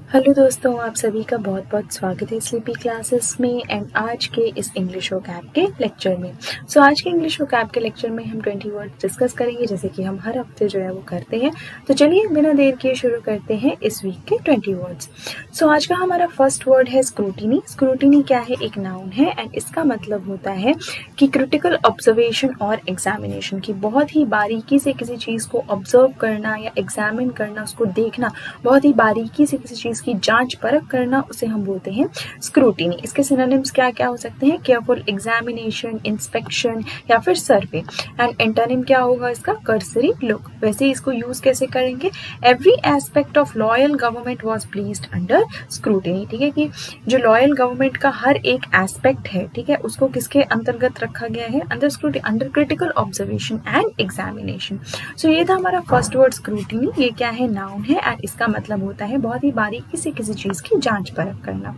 Hello दोस्तों, आप सभी का बहुत बहुत स्वागत है स्लीपी क्लासेस में एंड आज के इस इंग्लिश वोकैब के लेक्चर में। आज के इंग्लिश वोकैब के लेक्चर में हम 20 वर्ड डिस्कस करेंगे जैसे कि हम हर हफ्ते जो है वो करते हैं। तो चलिए बिना देर किए शुरू करते हैं इस वीक के 20 वर्ड्स। आज का हमारा फर्स्ट वर्ड है स्क्रूटिनी। स्क्रूटिनी क्या है? एक नाउन है एंड इसका मतलब होता है कि क्रिटिकल ऑब्जर्वेशन और एग्जामिनेशन की, बहुत ही बारीकी से किसी चीज़ को ऑब्जर्व करना या एग्जामिन करना, उसको देखना, बहुत ही बारीकी से किसी चीज़ की जांच परख करना, उसे हम बोलते हैं स्क्रूटिनी। इसके सिनोनिम्स क्या क्या हो सकते हैं? केयरफुल एग्जामिनेशन, इंस्पेक्शन या फिर सर्वे। एंड एंटोनिम क्या होगा इसका? Cursory look. वैसे ही इसको यूज कैसे करेंगे? Every aspect of loyal government was placed under scrutiny. ठीक है, कि जो लॉयल गवर्नमेंट का हर एक एस्पेक्ट है, ठीक है, उसको किसके अंतर्गत रखा गया है? Under scrutiny, under critical observation and examination. ये था हमारा फर्स्ट वर्ड स्क्रूटिनी। ये क्या है? नाउन है एंड इसका मतलब होता है बहुत ही बारीकी से किसी चीज की जांच परख करना।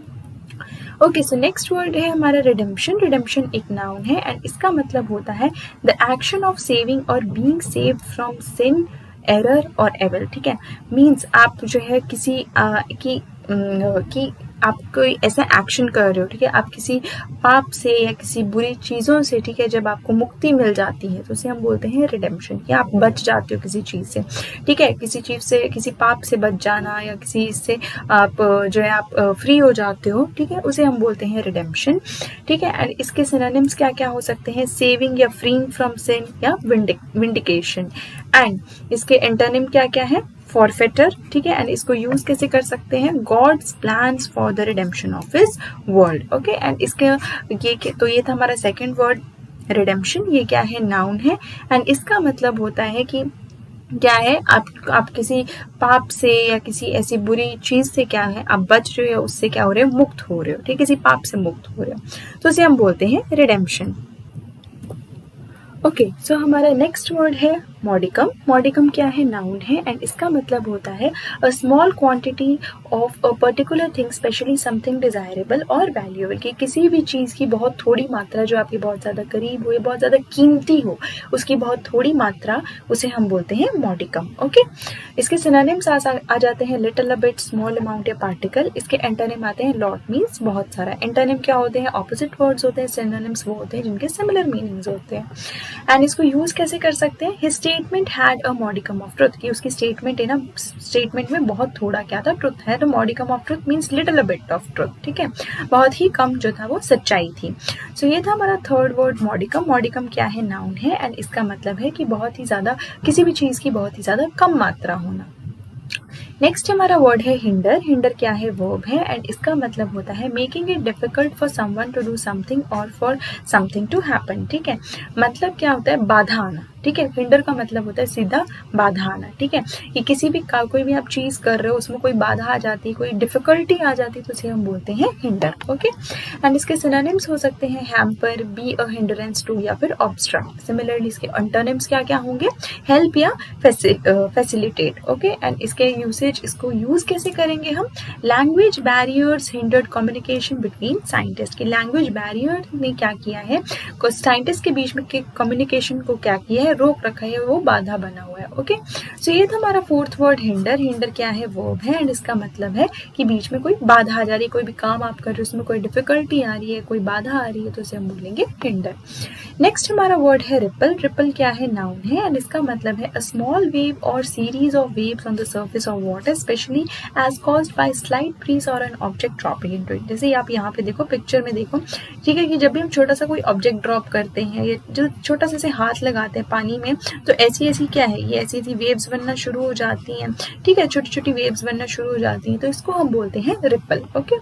ओके, सो नेक्स्ट वर्ड है हमारा रिडेम्पशन। रिडेम्पशन एक नाउन है एंड इसका मतलब होता है द एक्शन ऑफ सेविंग और being saved from sin, error और एविल। ठीक है, मीन्स आप जो है किसी कि आप कोई ऐसा एक्शन कर रहे हो, ठीक है, आप किसी पाप से या किसी बुरी चीज़ों से, ठीक है, जब आपको मुक्ति मिल जाती है तो उसे हम बोलते हैं रिडेम्पशन, कि आप बच जाते हो किसी चीज़ से। ठीक है, किसी चीज़ से, किसी पाप से बच जाना या किसी से आप जो है आप फ्री हो जाते हो, ठीक है, उसे हम बोलते हैं रिडेम्पशन। ठीक है, एंड इसके सिनोनिम्स क्या क्या हो सकते हैं? सेविंग या फ्रीइंग फ्रॉम सिन या विंडिकेशन। एंड इसके एंटोनिम क्या क्या है? फॉरफेटर। ठीक है, एंड इसको यूज कैसे कर सकते हैं? God's plans for the redemption of his world. Okay, and इसके ये था हमारा सेकंड वर्ड रिडेम्पशन। ये क्या है? नाउन है एंड इसका मतलब होता है कि क्या है, आप किसी पाप से या किसी ऐसी बुरी चीज से क्या है, आप बच रहे हो या उससे क्या हो रहे हो? मुक्त हो रहे हो। ठीक है, किसी पाप से मुक्त हो रहे हो, तो उसे हम बोलते हैं रिडेम्पशन। ओके, सो हमारा नेक्स्ट वर्ड है मॉडिकम। मॉडिकम क्या है? नाउन है एंड इसका मतलब होता है a small quantity of a particular thing, specially something desirable और वैल्यूएबल। कि किसी भी चीज़ की बहुत थोड़ी मात्रा जो आपके बहुत ज़्यादा करीब हो या बहुत ज़्यादा कीमती हो, उसकी बहुत थोड़ी मात्रा, उसे हम बोलते हैं मॉडिकम। ओके, इसके सिनोनिम्स आ जाते हैं little, a bit, small amount या पार्टिकल। इसके एंटोनिम आते हैं लॉट, मीन्स बहुत सारा। एंटोनिम क्या होते हैं? ऑपोजिट वर्ड्स होते हैं। सिनोनिम्स वो होते हैं जिनके सिमिलर मीनिंग्स होते हैं। एंड इसको यूज कैसे कर सकते हैं? His statement had a modicum of truth, कि उसकी स्टेटमेंट है ना, स्टेटमेंट में बहुत थोड़ा क्या था? ट्रुथ है। तो modicum of truth means little a bit of truth. ठीक है, बहुत ही कम जो था वो सच्चाई थी। ये था हमारा थर्ड वर्ड मॉडिकम। मॉडिकम क्या है? नाउन है एंड इसका मतलब है कि बहुत ही ज्यादा, किसी भी चीज की बहुत ही ज्यादा कम मात्रा होना। नेक्स्ट हमारा वर्ड है हिंडर। हिंडर क्या है? वर्ब है एंड इसका मतलब होता है making it difficult for someone to do something और फॉर समथिंग टू हैपन। ठीक है, मतलब क्या होता है? बाधा आना। ठीक है, हिंडर का मतलब होता है सीधा बाधा आना। ठीक है, कि किसी भी कोई भी आप चीज कर रहे हो, उसमें कोई बाधा आ जाती है, कोई डिफिकल्टी आ जाती है, तो उसे हम बोलते हैं हिंडर। ओके, एंड इसके सिनोनिम्स हो सकते हैं hamper, be a hindrance to या फिर ऑब्स्ट्रक्ट। सिमिलरली इसके एंटोनिम्स क्या क्या होंगे? हेल्प या फैसिलिटेट। ओके, एंड इसके यूसेज, इसको यूज कैसे करेंगे हम? Language barriers hindered communication between scientist. की लैंग्वेज बैरियर ने क्या किया है? साइंटिस्ट के बीच में के कम्युनिकेशन को क्या किया है? रोक रखा है, वो बाधा बना हुआ है। ओके, ये था हमारा फोर्थ वर्ड हिंडर। हिंडर क्या है? वर्ब है एंड इसका मतलब है कि बीच में कोई बाधा आ जा रही है, कोई भी काम आप कर रहे हो उसमें कोई डिफिकल्टी आ रही है, कोई बाधा आ रही है, तो उसे हम बोलेंगे हिंडर। नेक्स्ट हमारा वर्ड है रिपल। रिपल क्या है? नाउन है एंड इसका मतलब है अ स्मॉल वेव और series of waves on the surface of water, specially as caused by slight breeze और an object dropping into it. जैसे आप यहाँ पे देखो, पिक्चर में देखो, ठीक है, कि जब भी हम छोटा सा कोई ऑब्जेक्ट ड्रॉप करते हैं या जो छोटा सा से हाथ लगाते हैं पानी में, तो ऐसी क्या है, ये ऐसी वेव्स बनना शुरू हो जाती हैं। ठीक है, छोटी छोटी वेव्स बनना शुरू हो जाती हैं, तो इसको हम बोलते हैं रिपल। ओके,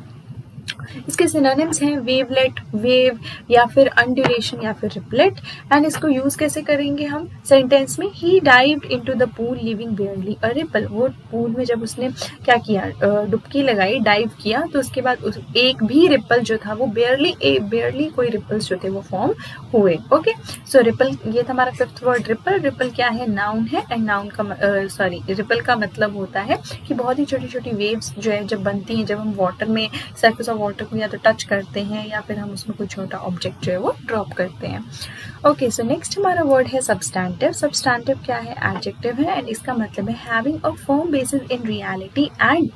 इसके सिनोनिम्स हैं वेवलेट, वेव या फिर अंडुलेशन या फिर रिपलेट। एंड इसको यूज कैसे करेंगे हम? सेंटेंस में, he dived into the pool leaving barely a ripple. वो पूल में जब उसने क्या किया, डुबकी लगाई, डाइव किया, तो उसके बाद एक भी रिपल जो था वो बेयरली कोई रिपल्स जो थे वो फॉर्म हुए। ओके, सो रिपल, ये था हमारा फिफ्थ वर्ड रिपल। रिपल क्या है? नाउन है एंड नाउन का रिपल का मतलब होता है कि बहुत ही छोटी छोटी वेव्स जो है जब बनती हैं, जब हम वाटर में, सरफेस ऑफ वाटर को या तो टच करते हैं या फिर हम उसमें कोई छोटा ऑब्जेक्ट जो है वो ड्रॉप करते हैं। ओके, सो नेक्स्ट हमारा वर्ड है सब्सटैंटिव। सब्सटैंटिव क्या है? एडजेक्टिव है एंड इसका मतलब है having a firm basis in reality and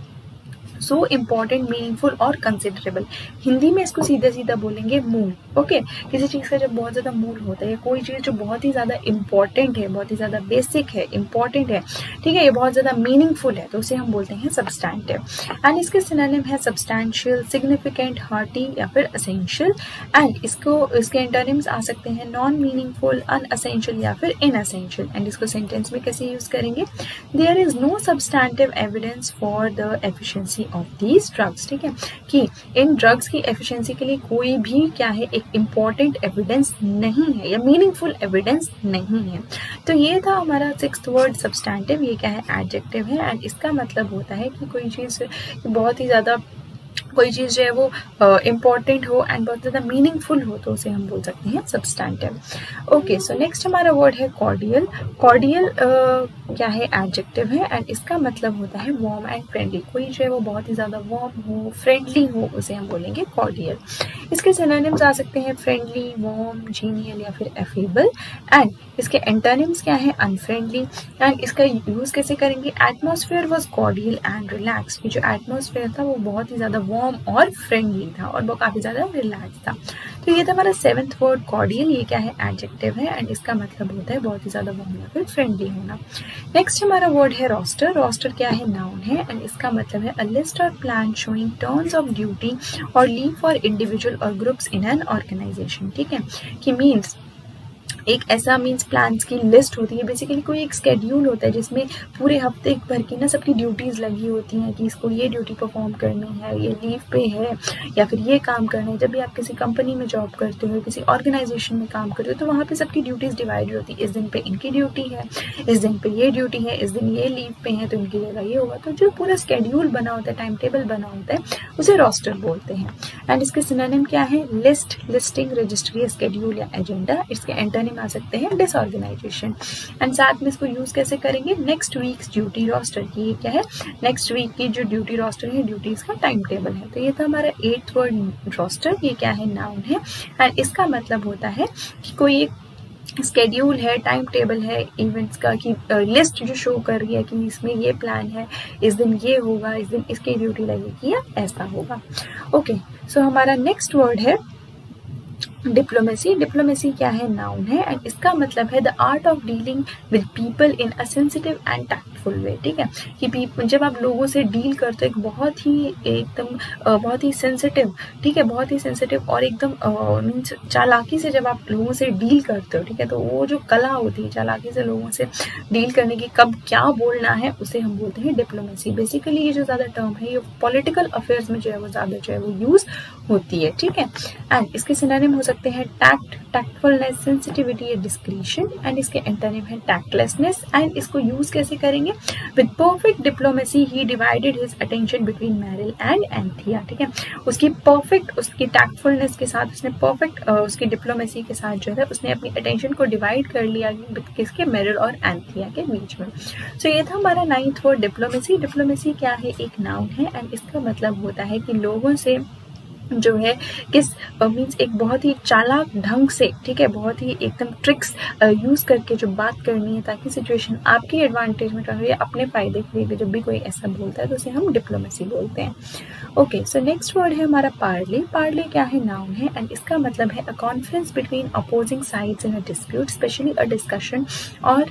so important, meaningful और कंसिडरेबल। हिंदी में इसको सीधा सीधा बोलेंगे मूल। ओके, किसी चीज़ का जब बहुत ज़्यादा मूल होता है, कोई चीज़ जो बहुत ही ज़्यादा इम्पॉर्टेंट है, बहुत ही ज़्यादा बेसिक है, इम्पॉर्टेंट है, ठीक है, ये बहुत ज़्यादा मीनिंगफुल है, तो उसे हम बोलते हैं सब्सटैंटिव। एंड इसके सिनोनिम है सब्सटैंशियल, सिग्निफिकेंट, हार्टी या फिर असेंशियल। एंड इसके एंटोनिम्स आ सकते हैं नॉन मीनिंगफुल, अनअसेंशियल या फिर इनअसेंशियल। एंड इसको सेंटेंस में कैसे यूज करेंगे? There is no substantive evidence for the efficiency of these drugs. ठीक है, कि इन ड्रग्स की एफिशिएंसी के लिए कोई भी क्या है, एक इम्पॉर्टेंट एविडेंस नहीं है या मीनिंगफुल एविडेंस नहीं है। तो ये था हमारा 6th वर्ड सब्सटैंटिव। ये क्या है? एडजेक्टिव है। एंड इसका मतलब होता है कि कोई चीज़ बहुत ही ज़्यादा, कोई चीज़ जो है वो इम्पॉर्टेंट हो एंड बहुत ज़्यादा मीनिंगफुल हो, तो उसे हम बोल सकते हैं सब्सटैंटिव। ओके, सो नेक्स्ट हमारा वर्ड है कॉर्डियल। कॉर्डियल क्या है? एडजेक्टिव है। एंड इसका मतलब होता है वार्म एंड फ्रेंडली। कोई जो है वो बहुत ही ज़्यादा वार्म हो, फ्रेंडली हो, उसे हम बोलेंगे कॉर्डियल। इसके सिनोनिम्स आ सकते हैं फ्रेंडली, वार्म, जीनियल या फिर एफेबल। एंड इसके एंटोनिम्स क्या है? अनफ्रेंडली। एंड इसका यूज़ कैसे करेंगे? Atmosphere was cordial and relax. ये जो एटमॉस्फेयर था वो बहुत ही ज़्यादा वार्म और फ्रेंडली था और वो काफ़ी ज़्यादा रिलैक्स था। तो ये था हमारा 7th वर्ड कॉर्डियल। ये क्या है? एडजेक्टिव है। एंड इसका मतलब होता है बहुत ही ज़्यादा वार्म या फिर फ्रेंडली होना। नेक्स्ट हमारा वर्ड है रोस्टर। रोस्टर क्या है? नाउन है। एंड इसका मतलब है अ लिस्ट और plan showing turns of duty और लीव फॉर इंडिविजुअल और ग्रुप्स इन एन ऑर्गेनाइजेशन। ठीक है, कि मीन्स एक ऐसा मीन्स प्लान्स की लिस्ट होती है, बेसिकली कोई एक स्केड्यूल होता है जिसमें पूरे हफ्ते भर की ना सबकी ड्यूटीज़ लगी होती हैं कि इसको ये ड्यूटी परफॉर्म करनी है, ये लीव पे है या फिर ये काम करना है। जब भी आप किसी कंपनी में जॉब करते हो, किसी ऑर्गेनाइजेशन में काम करते हो, तो वहाँ पे सबकी ड्यूटीज़ डिवाइड होती है। इस दिन पे इनकी ड्यूटी है, इस दिन पे ये ड्यूटी है, इस दिन ये लीव पे है तो इनकी जगह ये होगा। तो जो पूरा स्केड्यूल बना होता है, टाइम टेबल बना होता है, उसे रोस्टर बोलते हैं। एंड इसके सिनोनिम क्या है? लिस्ट, लिस्टिंग, रजिस्ट्री, स्केड्यूल या एजेंडा। इसके एंटोनिम आ सकते हैं डिसऑर्गेनाइजेशन। एंड साथ में इसको यूज कैसे करेंगे? नेक्स्ट वीक्स ड्यूटी रोस्टर की। ये क्या है? नेक्स्ट वीक की जो ड्यूटी रोस्टर है, ड्यूटीज का टाइम टेबल है। तो ये था हमारा 8th वर्ड रोस्टर। ये क्या है? नाउन है। एंड इसका मतलब होता है कि कोई एक स्केड्यूल है, टाइम टेबल है इवेंट्स का, कि लिस्ट जो शो कर रही है कि इसमें ये प्लान है, इस दिन ये होगा, इस दिन इसकी ड्यूटी लगेगी या ऐसा होगा। ओके, सो हमारा नेक्स्ट वर्ड है डिप्लोमेसी। डिप्लोमेसी क्या है? नाउन है। एंड इसका मतलब है the art of dealing with people in a sensitive and tactful way. ठीक है, कि जब आप लोगों से डील करते हो एक बहुत ही एकदम बहुत ही सेंसिटिव, ठीक है, बहुत ही सेंसिटिव और एकदम मीन्स चालाकी से जब आप लोगों से डील करते हो, ठीक है, तो वो जो कला होती है चालाकी से लोगों से डील करने की, कब क्या बोलना है, उसे हम बोलते हैं डिप्लोमेसी। बेसिकली ये जो ज़्यादा टर्म है ये पॉलिटिकल अफेयर्स में जो है वो ज़्यादा जो है वो यूज़ होती है। ठीक है, एंड इसके सिनोनिम हो सकते हैं टैक्ट, टैक्टफुलनेस, सेंसिटिविटी या डिस्क्रीशन। एंड इसके एंटोनिम है टैक्टलेसनेस। एंड इसको यूज कैसे करेंगे? With perfect diplomacy he divided his attention between Meryl and Anthea. ठीक है, उसकी परफेक्ट, उसकी टैक्टफुलनेस के साथ उसने परफेक्ट उसकी डिप्लोमेसी के साथ जो है उसने अपनी अटेंशन को डिवाइड कर लिया किसके? मेरिल और एंथिया के बीच में। सो ये था हमारा 9th वर्ड डिप्लोमेसी। डिप्लोमेसी क्या है? एक नाउन है। एंड इसका मतलब होता है कि लोगों से जो है किस मीन्स एक बहुत ही चालाक ढंग से, ठीक है, बहुत ही एकदम ट्रिक्स यूज़ करके जो बात करनी है ताकि सिचुएशन आपके एडवांटेज में टर्न हो या अपने फ़ायदे के लिए। जब भी कोई ऐसा बोलता है तो उसे हम डिप्लोमेसी बोलते हैं। ओके, सो नेक्स्ट वर्ड है हमारा पार्ले। पार्ले क्या है? नाउन है। एंड इसका मतलब है a conference between opposing sides in a dispute, specially a discussion और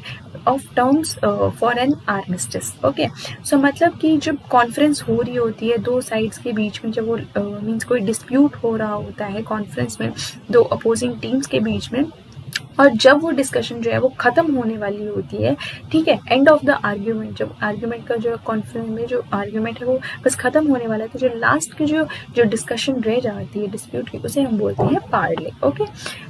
of terms for an armistice. Okay, so मतलब कि जब कॉन्फ्रेंस हो रही होती है दो साइड्स के बीच में, जब वो मीन्स कोई डिस्प्यूट हो रहा होता है कॉन्फ्रेंस में दो अपोजिंग टीम्स के बीच में, और जब वो डिस्कशन जो है वो खत्म होने वाली होती है, ठीक है, एंड ऑफ द आर्ग्यूमेंट, जब आर्ग्यूमेंट का जो कॉन्फ्रेंस में जो आर्ग्यूमेंट है वो बस खत्म होने वाला है, तो जो लास्ट की जो डिस्कशन रह जाती है डिस्प्यूट की, उसे हम बोलते हैं पार्ले। ओके,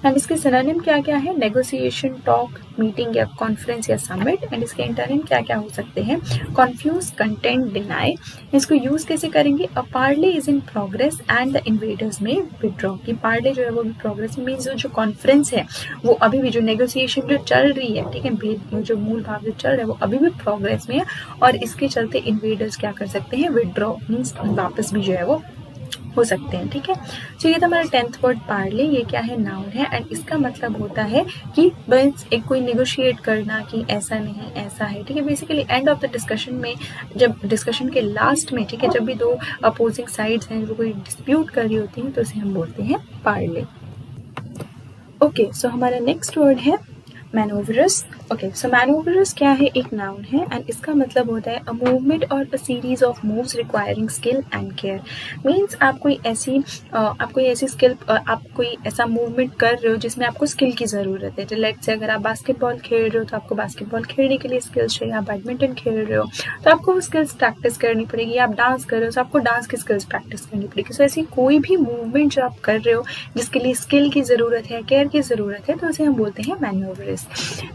एंड इसके सिनोनिम क्या क्या है? नेगोशिएशन, टॉक, मीटिंग या कॉन्फ्रेंस या समिट। एंड इसके एंटोनिम क्या क्या हो सकते हैं? Confuse, content, deny. इसको यूज कैसे करेंगे? A parley is in progress and the invaders may withdraw. की पार्ले जो है वो भी प्रोग्रेस में, मीन्स जो कॉन्फ्रेंस है वो अभी भी, जो नेगोशिएशन जो चल रही है, ठीक है, जो मूल भाव जो चल रहा है वो अभी भी प्रोग्रेस में है, और इसके चलते इन्वेडर्स क्या कर सकते हैं? विड्रॉ, मीन्स वापस भी जो है वो हो सकते हैं, ठीक है। तो ये था हमारा 10th वर्ड पार्ले। ये क्या है, नाउन है एंड इसका मतलब होता है कि बस एक कोई निगोशिएट करना कि ऐसा नहीं ऐसा है, ठीक है। Basically end of the discussion में, जब डिस्कशन के लास्ट में, ठीक है, जब भी दो अपोजिंग साइड्स हैं वो कोई डिस्प्यूट कर रही होती हैं तो उसे हम बोलते हैं पार्ले। ओके, सो हमारा नेक्स्ट वर्ड है मैनोवरस। ओके, सो मैनोवरस क्या है, एक नाउन है एंड इसका मतलब होता है अ मूवमेंट और a series of moves requiring skill and care. Means आप कोई ऐसी स्किल, आप कोई ऐसा मूवमेंट कर रहे हो जिसमें आपको स्किल की ज़रूरत है। लेट्स से अगर आप बास्केटबॉल खेल रहे हो तो आपको बास्केटबॉल खेलने के लिए स्किल्स चाहिए, आप बैडमिंटन खेल रहे हो तो आपको वो स्किल्स प्रैक्टिस करनी पड़ेगी, आप डांस कर रहे हो तो आपको डांस की स्किल्स प्रैक्टिस करनी पड़ेगी। सो ऐसी कोई भी मूवमेंट जो आप कर रहे हो जिसके लिए स्किल की ज़रूरत है, केयर की ज़रूरत है, तो उसे हम बोलते हैं मैनोवरस।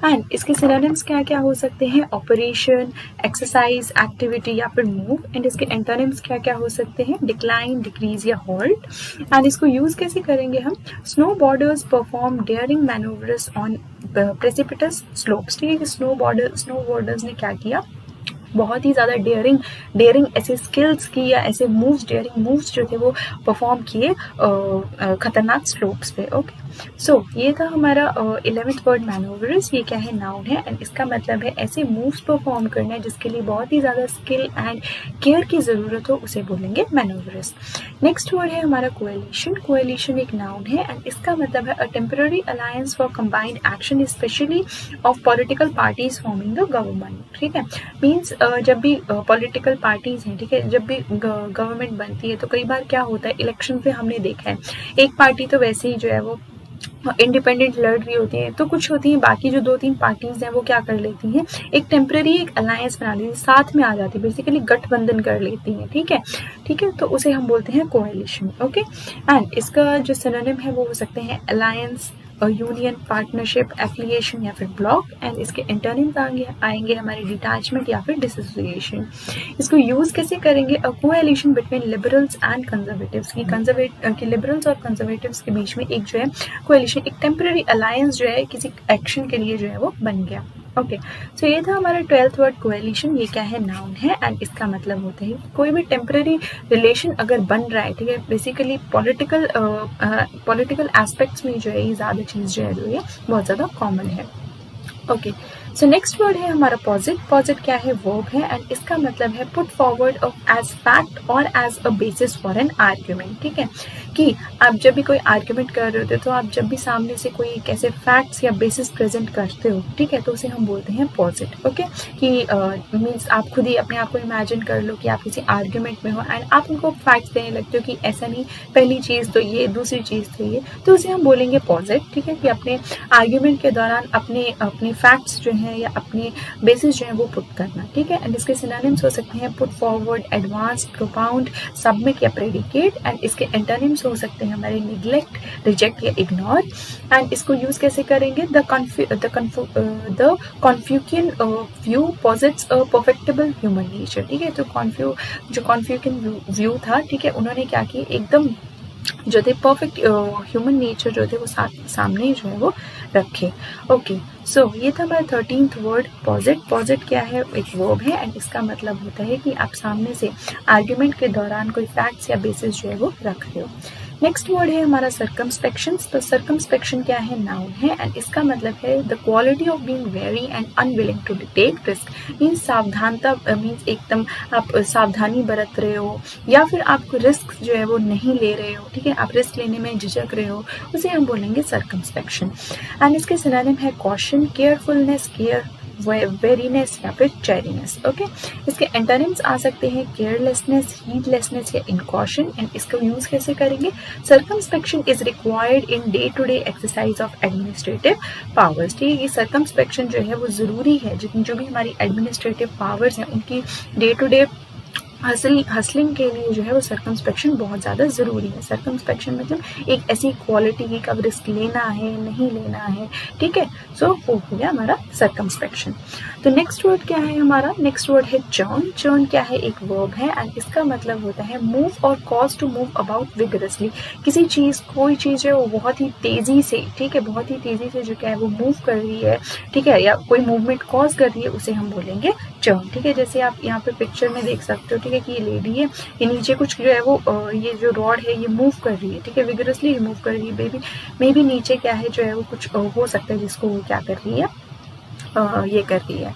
एंड इसके सिनोनिम्स क्या क्या हो सकते हैं, ऑपरेशन, एक्सरसाइज, एक्टिविटी या फिर मूव। एंड इसके एंटोनिम्स क्या क्या हो सकते हैं, डिक्लाइन, डिक्रीज या हॉल्ट। एंड इसको यूज कैसे करेंगे हम, snowboarders perform daring manoeuvres on precipitous slopes. ठीक है कि स्नो बॉर्डर्स ने क्या किया, बहुत ही ज़्यादा डेयरिंग ऐसे स्किल्स की या ऐसे डेयरिंग मूव्स जो थे वो परफॉर्म किए खतरनाक स्लोप्स पे। ओके, सो ये था हमारा 11th वर्ड मैनोवरस। ये क्या है, नाउन है एंड इसका मतलब है ऐसे मूव्स परफॉर्म करना है जिसके लिए बहुत ही ज़्यादा स्किल एंड केयर की ज़रूरत हो, उसे बोलेंगे मैनोवरस। नेक्स्ट वर्ड है हमारा कोएलिशन। कोएलिशन एक नाउन है एंड इसका मतलब है a temporary alliance for combined action specially of political parties forming the government. ठीक है, मीन्स जब भी पॉलिटिकल पार्टीज हैं, ठीक है, जब भी गवर्नमेंट बनती है तो कई बार क्या होता है, इलेक्शन पे हमने देखा है एक पार्टी तो वैसे ही जो है वो इंडिपेंडेंट लड़ रही होती है, तो कुछ होती हैं बाकी जो 2-3 पार्टीज हैं वो क्या कर लेती हैं, एक टेम्पररी एक अलायंस बना लेती है, साथ में आ जाती है, बेसिकली गठबंधन कर लेती हैं। ठीक है, तो उसे हम बोलते हैं कोएलिशन। ओके, एंड इसका जो सिनोनिम है वो हो सकते हैं अलायंस, यूनियन, पार्टनरशिप, एफिलिएशन या फिर ब्लॉक। एंड इसके इंटरनिम्स आएंगे हमारे डिटैचमेंट या फिर डिसोसिएशन। इसको यूज कैसे करेंगे, a coalition between liberals and conservatives की लिबरल्स और कंजर्वेटिव्स के बीच में एक जो है कोएलिशन, एक टेम्पररी अलायंस जो है किसी एक्शन के लिए जो है वो बन गया। ओके, सो ये था हमारा 12th वर्ड कोएलिशन। ये क्या है, नाउन है एंड इसका मतलब होता है कोई भी टेम्पररी रिलेशन अगर बन रहा है, ठीक है, बेसिकली पॉलिटिकल एस्पेक्ट्स में जो है ये ज़्यादा चीज़ जो है ये बहुत ज़्यादा कॉमन है। ओके, सो नेक्स्ट वर्ड है हमारा पॉजिट। पॉजिट क्या है, वर्ब है एंड इसका मतलब है पुट फॉरवर्ड एज फैक्ट और as a basis for an argument. ठीक है, कि आप जब भी कोई आर्ग्यूमेंट कर रहे होते हो तो आप जब भी सामने से कोई कैसे फैक्ट्स या बेसिस प्रेजेंट करते हो, ठीक है, तो उसे हम बोलते हैं पॉजिट। ओके, कि मीन्स आप खुद ही अपने आप को इमेजिन कर लो कि आप किसी आर्ग्यूमेंट में हो एंड आप उनको फैक्ट्स देने लगते हो कि ऐसा नहीं, पहली चीज़ तो ये, दूसरी चीज़ तो ये, तो उसे हम बोलेंगे पॉजिट। ठीक है, कि अपने आर्ग्यूमेंट के दौरान अपने फैक्ट्स जो हैं या अपने बेसिस जो है वो पुट करना। ठीक है, एंड इसके सिनोनिम्स हो सकते हैं put forward, advance, propound, submit या प्रेडिकेट। एंड इसके एंटोनिम्स हो सकते हैं हमारे निग्लेक्ट, रिजेक्ट या इग्नोर। एंड इसको यूज कैसे करेंगे, the Confucian view posits a perfectible human nature. ठीक है, तो कॉन्फ्यूकियन व्यू था, ठीक है, उन्होंने क्या किया, एकदम जो थे परफेक्ट ह्यूमन नेचर जो थे वो सामने जो है वो रखे। ओके, सो ये था हमारा 13th वर्ड पॉजिट। पॉजिट क्या है, एक वर्ब है एंड इसका मतलब होता है कि आप सामने से आर्ग्यूमेंट के दौरान कोई फैक्ट्स या बेसिस जो है वो रख रहे हो। नेक्स्ट वर्ड है हमारा सर्कमस्पेक्शन। तो सर्कमस्पेक्शन क्या है, नाउन है एंड इसका मतलब है the quality of being wary and unwilling to take risk. Means सावधानता, मीन्स एकदम आप सावधानी बरत रहे हो या फिर आप रिस्क जो है वो नहीं ले रहे हो। ठीक है, आप रिस्क लेने में झिझक रहे हो, उसे हम बोलेंगे सर्कमस्पेक्शन। एंड इसके सिनोनिम है कॉशन, केयरफुलनेस, वेरीनेस या फिर चेरीनेस। ओके, इसके एंटोनिम्स आ सकते हैं केयरलेसनेस, हीडलेसनेस या इनकॉशन। एंड इसका यूज कैसे करेंगे, circumspection is required in day to day exercise of administrative powers. ठीक है, ये सर्कमस्पेक्शन जो है वो जरूरी है, जो भी हमारी एडमिनिस्ट्रेटिव पावर्स हैं उनकी डे टू डे हसलिंग के लिए जो है वो सर्कमस्पेक्शन बहुत ज़्यादा ज़रूरी है। सर्कमस्पेक्शन मतलब एक ऐसी क्वालिटी की कब रिस्क लेना है नहीं लेना है। ठीक है, सो वो हो गया हमारा सर्कमस्पेक्शन। तो नेक्स्ट वर्ड क्या है हमारा, नेक्स्ट वर्ड है चर्न। चर्न क्या है, एक वर्ब है एंड इसका मतलब होता है मूव और cause to move about vigorously. किसी चीज़, कोई चीज़ है वो बहुत ही तेज़ी से, ठीक है, बहुत ही तेज़ी से जो क्या है वो मूव कर रही है, ठीक है, या कोई मूवमेंट कॉज कर रही है, उसे हम बोलेंगे चर्न, ठीक है। जैसे आप यहाँ पे पिक्चर में देख सकते हो, ठीक है, कि ये लेडी है, ये नीचे कुछ जो है वो ये जो रॉड है ये मूव कर रही है, ठीक है, विगरसली मूव कर रही है। मे बी नीचे क्या है जो है वो कुछ हो सकता है जिसको वो क्या कर रही है, ये कर रही है,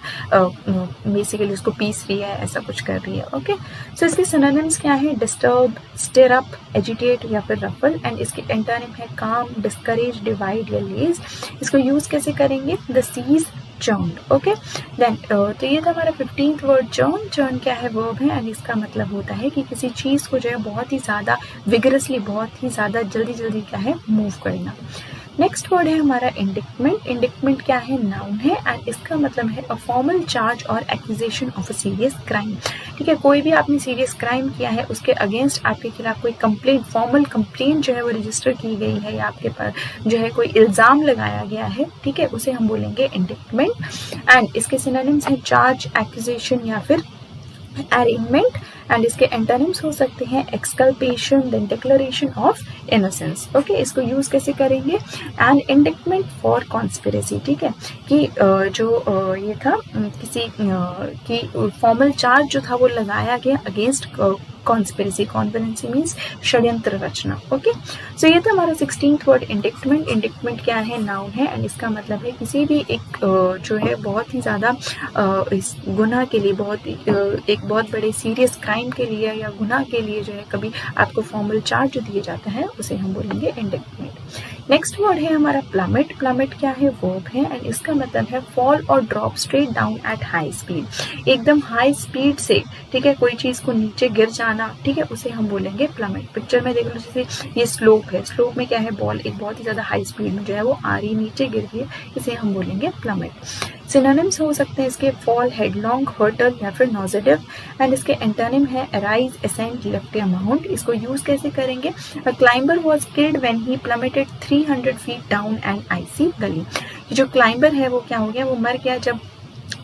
बेसिकली उसको पीस रही है, ऐसा कुछ कर रही है। ओके, सो इसके सिनोनिम्स क्या है? डिस्टर्ब, स्टिर अप, एजिटेट या फिर रफल। एंड इसके एंटोनिम है काम, डिस्करेज, डिवाइड या लेज। इसको यूज कैसे करेंगे? The seas churn. Okay, then तो ये था हमारा 15th वर्ड चर्न। चर्न क्या है? वर्ब है एंड इसका मतलब होता है कि किसी चीज़ को जो है बहुत ही ज़्यादा विगरसली, बहुत ही ज़्यादा जल्दी क्या है मूव करना। नेक्स्ट वर्ड है हमारा इंडिक्टमेंट। इंडिक्टमेंट क्या है? नाउन है एंड इसका मतलब है अ फॉर्मल चार्ज और accusation of a serious crime. ठीक है, कोई भी आपने सीरियस क्राइम किया है उसके अगेंस्ट आपके खिलाफ कोई कंप्लेंट, फॉर्मल कंप्लेंट जो है वो रजिस्टर की गई है या आपके पास जो है कोई इल्ज़ाम लगाया गया है, ठीक है, उसे हम बोलेंगे इंडिक्टमेंट। एंड इसके सिनोनिम्स हैं चार्ज, एक्यूजेशन या फिर अरेंजमेंट। एंड इसके एंटोनिम्स हो सकते हैं exculpation, then declaration of innocence. Okay, इसको यूज कैसे करेंगे? एंड इंडिक्टमेंट फॉर कॉन्स्पिरेसी, ठीक है, कि जो ये था किसी की फॉर्मल चार्ज जो था वो लगाया गया अगेंस्ट कॉन्स्पिरेसी। कॉन्स्पिरेसी मीन्स षड्यंत्र रचना। ओके, सो ये था हमारा 16th वर्ड इंडिक्टमेंट। इंडिक्टमेंट क्या है? नाउन है एंड इसका मतलब है किसी भी एक जो है बहुत ही ज़्यादा इस गुनाह के लिए, एक बहुत बड़े सीरियस क्राइम के लिए या गुनाह के लिए जो है कभी आपको फॉर्मल चार्ज दिया जाता है उसे हम बोलेंगे इंडिक्टमेंट। नेक्स्ट वर्ड है हमारा प्लमेट। प्लमेट क्या है? वर्ब है एंड इसका मतलब है फॉल और drop straight down at high speed. एकदम हाई स्पीड से, ठीक है, कोई चीज़ को नीचे गिर जाना, ठीक है, उसे हम बोलेंगे प्लमेट। पिक्चर में देख लो, जैसे ये स्लोप है, स्लोप में क्या है? बॉल एक बहुत ही ज़्यादा हाई स्पीड में जो है वो आ रही, नीचे गिर रही है, इसे हम बोलेंगे प्लमेट। सिनोनिम्स हो सकते हैं इसके फॉल, हेडलॉन्ग, हर्टल या फिर नॉजिटिव। एंड इसके एंटोनिम है अराइज, असेंट, लिफ्ट या माउंट। इसको यूज कैसे करेंगे? A climber was killed when he plummeted 300 feet down an icy gully. जो क्लाइंबर है वो क्या हो गया? वो मर गया जब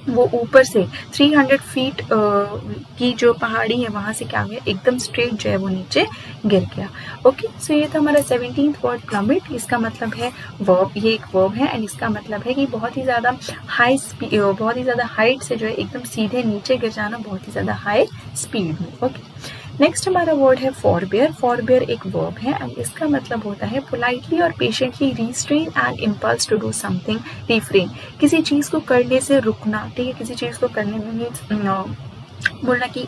वो ऊपर से 300 फीट की जो पहाड़ी है वहां से क्या हो गया? एकदम स्ट्रेट जो है वो नीचे गिर गया। ओके, सो ये था हमारा 17th वर्ड प्लमेट। इसका मतलब है वर्ब, ये एक वर्ब है एंड इसका मतलब है कि बहुत ही ज़्यादा हाई स्पीड, बहुत ही ज़्यादा हाइट से जो है एकदम सीधे नीचे गिर जाना, बहुत ही ज़्यादा हाई स्पीड में। ओके, नेक्स्ट हमारा वर्ड है फॉरबेयर। फॉरबेयर एक वर्ब है एंड इसका मतलब होता है पोलाइटली और patiently restrain and impulse to do something, refrain, किसी चीज़ को करने से रुकना, ठीक है, किसी चीज़ को करने में मीन्स बोलना कि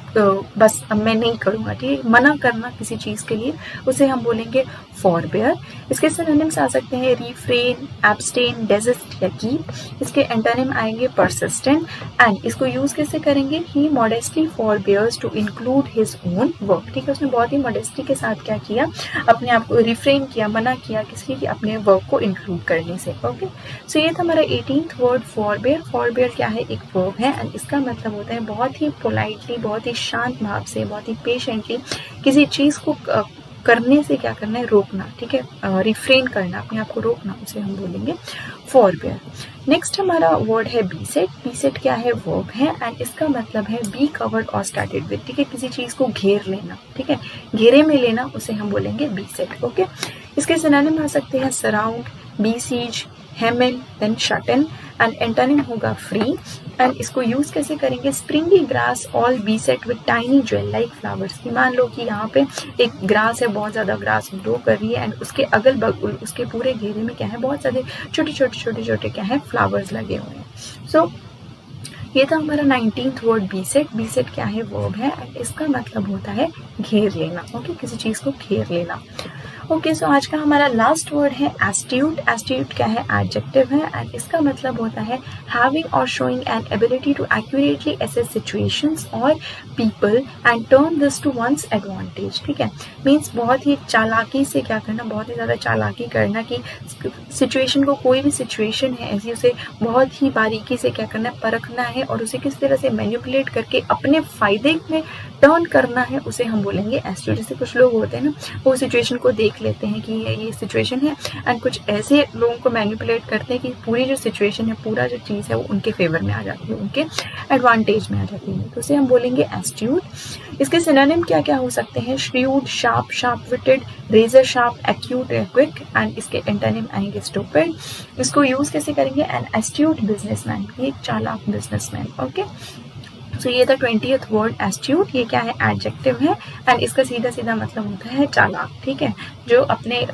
बस अब मैं नहीं करूँगा, ठीक है, मना करना किसी चीज़ के लिए, उसे हम बोलेंगे फॉरबेयर। इसके सिनोनिम्स आ सकते हैं रिफ्रेन, एब्सटेन, डेजिस्ट या कीप। इसके एंटोनिम आएंगे परसिस्टेंट। एंड इसको यूज कैसे करेंगे? He modestly forbears to include his own work, ठीक है, उसने बहुत ही मॉडेस्टी के साथ क्या किया? अपने आप को रिफ्रेन किया, मना किया किसी की अपने वर्क को इंक्लूड करने से। ओके, सो ये था हमारा 18th वर्ड फॉरबेयर। फॉरबेयर क्या है? एक वर्ब है एंड इसका मतलब होता है बहुत ही पोलाइटली, बहुत ही शांत भाव से, बहुत ही पेशेंटली किसी चीज़ को करने से क्या करना है? रोकना, ठीक है, रिफ्रेन करना, अपने आप को रोकना, उसे हम बोलेंगे फॉरबेयर। नेक्स्ट हमारा वर्ड है बीसेट। बीसेट क्या है? वर्ब है एंड इसका मतलब है बी कवर्ड और स्टार्टेड विद, ठीक है, किसी चीज़ को घेर लेना, ठीक है, घेरे में लेना, उसे हम बोलेंगे बीसेट। ओके, इसके सिनोनिम आ सकते हैं surround, besiege, hem in, then shut in. And antonym होगा फ्री। एंड इसको यूज कैसे करेंगे? Springy grass all beset with tiny jewel like flowers. की मान लो कि यहाँ पे एक ग्रास है, बहुत ज़्यादा ग्रास ग्रो कर रही है एंड उसके अगल बगल, उसके पूरे घेरे में क्या है? बहुत सारे छोटे क्या है? फ्लावर्स लगे हुए हैं। सो ये था हमारा 19th वर्ड बीसेट। बीसेट क्या है? वर्ब है एंड इसका मतलब होता है घेर लेना। ओके, किसी चीज़ को घेर लेना। ओके, सो आज का हमारा लास्ट वर्ड है एस्ट्यूट। एस्ट्यूट क्या है? एडजेक्टिव है एंड इसका मतलब होता है हैविंग और showing an ability to accurately assess situations और people and turn this to one's advantage, ठीक है, मीन्स बहुत ही चालाकी से क्या करना? बहुत ही ज़्यादा चालाकी करना कि सिचुएशन को, कोई भी सिचुएशन है ऐसी, उसे बहुत ही बारीकी से क्या करना है? परखना है और उसे किस तरह से मैनिपुलेट करके अपने फायदे में टर्न करना है, उसे हम बोलेंगे एस्ट्यूट। जैसे कुछ लोग होते हैं ना, वो सिचुएशन को देख लेते हैं कि ये सिचुएशन है एंड कुछ ऐसे लोगों को मैनिपुलेट करते हैं कि पूरी जो सिचुएशन है, पूरा जो चीज़ है वो उनके फेवर में आ जाती है, उनके एडवांटेज में आ जाती है, तो उसे हम बोलेंगे एस्ट्यूट। इसके सिनोनिम क्या क्या हो सकते हैं? Shrewd, sharp, sharp witted, razor sharp, acute, quick. And इसके एंटोनिम आएंगे स्टूपिड। इसको यूज कैसे करेंगे? एन एस्ट्यूट बिजनेसमैन, एक चालाक बिजनेसमैन। ओके, सो ये था 20th वर्ड एस्ट्यूट। ये क्या है, एडजेक्टिव है एंड इसका सीधा सीधा मतलब होता है चालाक। ठीक है, जो अपने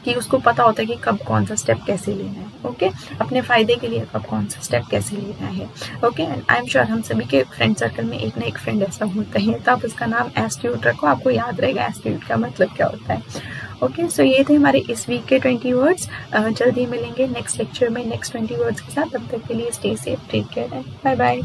कि उसको पता होता है कि कब कौन सा स्टेप कैसे लेना है। ओके, अपने फायदे के लिए कब कौन सा स्टेप कैसे लेना है। Okay, and I am sure हम सभी के फ्रेंड सर्कल में एक ना एक फ्रेंड ऐसा होता है, तो आप उसका नाम एस्ट्यूट रखो, आपको याद रहेगा एस्ट्यूट का मतलब क्या होता है। ओके, सो ये थे हमारे इस वीक के 20 वर्ड्स। जल्दी मिलेंगे नेक्स्ट लेक्चर में नेक्स्ट 20 वर्ड्स के साथ। तब तक के लिए stay safe, take care and bye bye.